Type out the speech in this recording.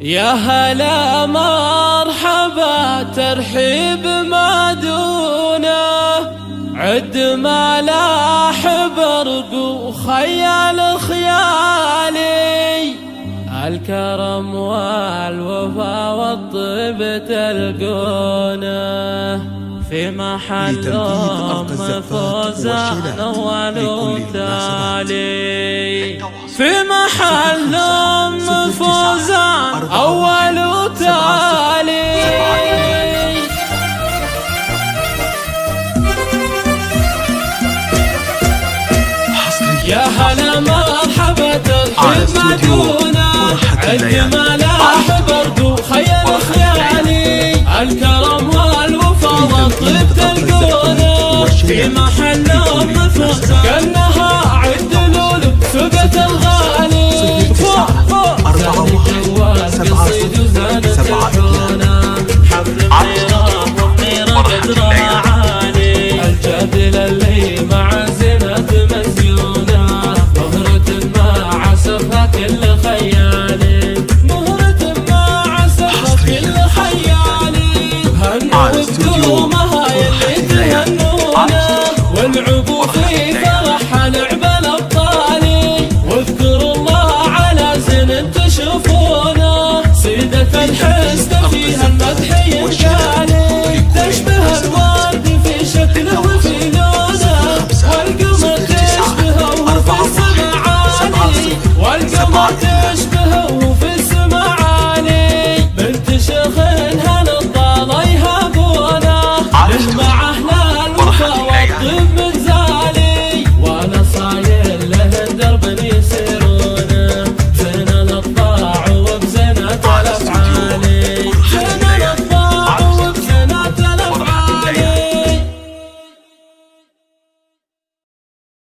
يا هلا مرحبا ترحيب ما دونه، عد ما لاح برق وخيال خيالي، الكرم والوفا والطيب تلقونه، في محل فوزان أول تالي، في محل فوزان أول تالي. يا هلا مرحبا ترحيب ما دونه، عد ما لاح برق وخيال خيالي، الكرم والوفا والطيب تلقونه، في محل فوزان كأنها عد لولو ثبت الغالي، فوق فوق زاد قصيد وزادت الحونه، حفل النيران والنيرة قد راعاني، الجدل اللي مع زينة مزيونة، مهرة ما عسفها كل خيالي، مهرة ما عسفها كل خيالي، هنوا بدومها يلي تهنونا، والعقول في فرحها لعب الأبطالي، واذكروا الله على زين تشوفونه، سيدة الحب